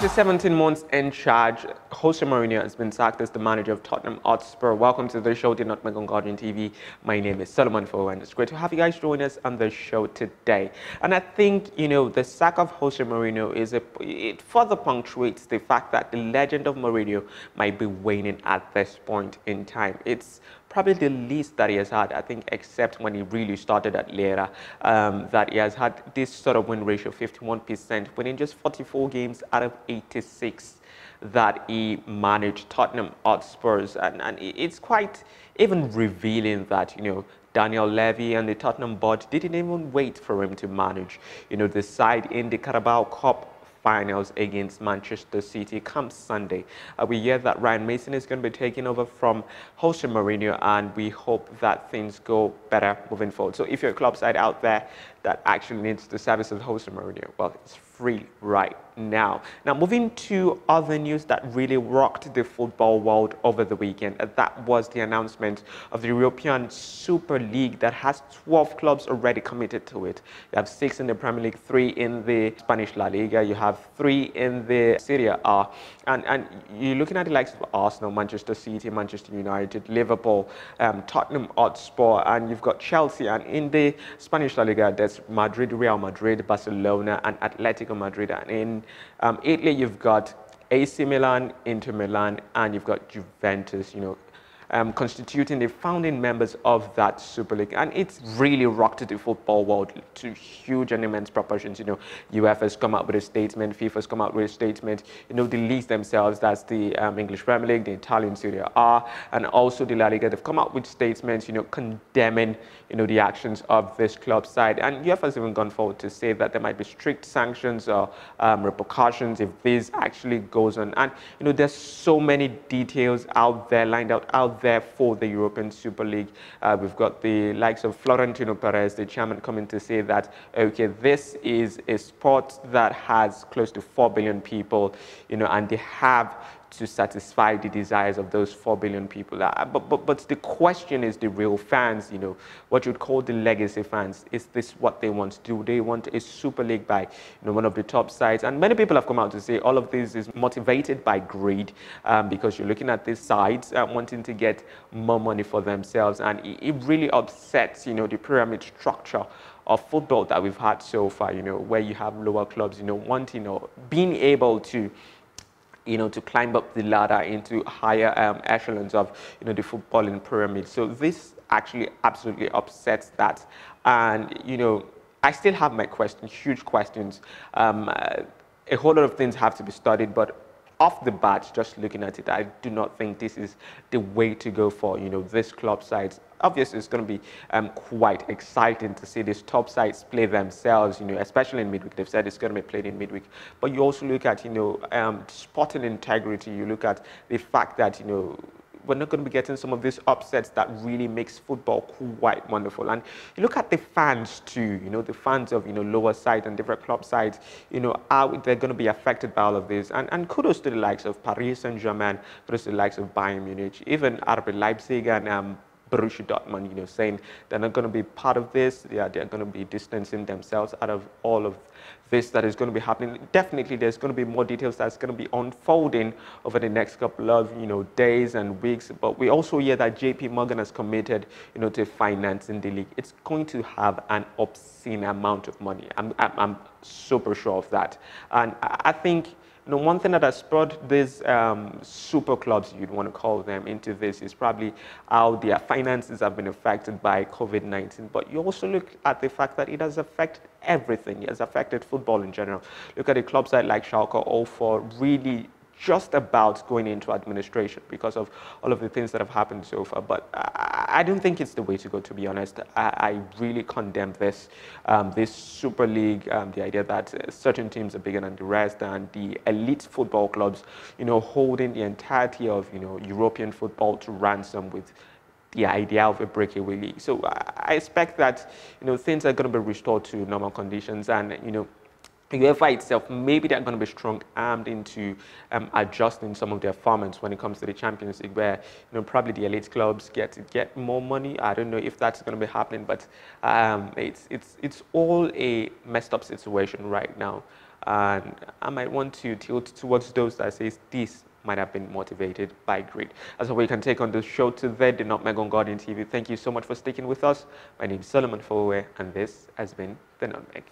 After 17 months in charge, Jose Mourinho has been sacked as the manager of Tottenham Hotspur. Welcome to the show, the Nutmeg on Guardian TV. My name is Solomon Fowowe, and it's great to have you guys join us on the show today. And I think, the sack of Jose Mourinho it further punctuates the fact that the legend of Mourinho might be waning at this point in time. It's probably the least that he has had, I think, except when he really started at Lera, that he has had this sort of win ratio, 51%, winning just 44 games out of 86 that he managed Tottenham Hotspurs. And it's quite even revealing that, Daniel Levy and the Tottenham board didn't even wait for him to manage, the side in the Carabao Cup finals against Manchester City come Sunday. We hear that Ryan Mason is going to be taking over from Jose Mourinho, and we hope that things go better moving forward. So if you're a club side out there that actually needs the service of Jose Mourinho, well, it's free right now. Now, moving to other news that really rocked the football world over the weekend, that was the announcement of the European Super League that has 12 clubs already committed to it. You have 6 in the Premier League, 3 in the Spanish La Liga, you have 3 in the Serie A, and you're looking at the likes of Arsenal, Manchester City, Manchester United, Liverpool, Tottenham Hotspur, and you've got Chelsea. And in the Spanish La Liga, there's Madrid, Real Madrid, Barcelona, and Atletico Madrid. And in Italy, you've got AC Milan, Inter Milan, and you've got Juventus, constituting the founding members of that Super League. And it's really rocked the football world to huge and immense proportions. UEFA's come out with a statement, FIFA's come out with a statement, the leagues themselves, that's the English Premier League, the Italian Serie A, and also the La Liga, they've come out with statements, condemning, the actions of this club side. And UEFA's even gone forward to say that there might be strict sanctions or repercussions if this actually goes on. And, there's so many details out there, lined out there for the European Super League. We've got the likes of Florentino Perez, the chairman, coming to say that, okay, this is a sport that has close to 4 billion people, and they have to satisfy the desires of those 4 billion people. But the question is the real fans, what you'd call the legacy fans. Is this what they want? Do they want a Super League by one of the top sides? And many people have come out to say all of this is motivated by greed, because you're looking at these sides wanting to get more money for themselves. And it really upsets, the pyramid structure of football that we've had so far, where you have lower clubs, wanting or being able to to climb up the ladder into higher echelons of, the footballing pyramid. So this actually absolutely upsets that. And, I still have my questions, huge questions. A whole lot of things have to be studied, but off the bat, just looking at it, I do not think this is the way to go for, this club sides. Obviously, it's going to be quite exciting to see these top sides play themselves, especially in midweek. They've said it's going to be played in midweek. But you also look at, sporting integrity. You look at the fact that, we're not going to be getting some of these upsets that really makes football quite wonderful. And you look at the fans too, the fans of, lower sides and different club sides, how they're going to be affected by all of this. And kudos to the likes of Paris Saint-Germain, kudos to the likes of Bayern Munich, even RB Leipzig and Borussia Dortmund, saying they're not going to be part of this. They're going to be distancing themselves out of all of this that is going to be happening. Definitely, there's going to be more details that's going to be unfolding over the next couple of, days and weeks. But we also hear that JP Morgan has committed, to financing the league. It's going to have an obscene amount of money. I'm super sure of that. And I think, one thing that has brought these super clubs, you'd want to call them, into this is probably how their finances have been affected by COVID-19. But you also look at the fact that it has affected everything. It has affected football in general. Look at a club side like Schalke 04, really just about going into administration because of all of the things that have happened so far. But I don't think it's the way to go, to be honest. I really condemn this Super League, the idea that certain teams are bigger than the rest, and the elite football clubs, holding the entirety of, European football to ransom with the idea of a breakaway league. So I expect that, things are going to be restored to normal conditions, and, UEFA itself, maybe they're going to be strong-armed into adjusting some of their formats when it comes to the Champions League, where probably the elite clubs get more money. I don't know if that's going to be happening, but it's all a messed up situation right now. and I might want to tilt towards those that says this might have been motivated by greed. That's what we can take on the show today, the Nutmeg on Guardian TV. Thank you so much for sticking with us. My name is Fowowe, and this has been the Nutmeg.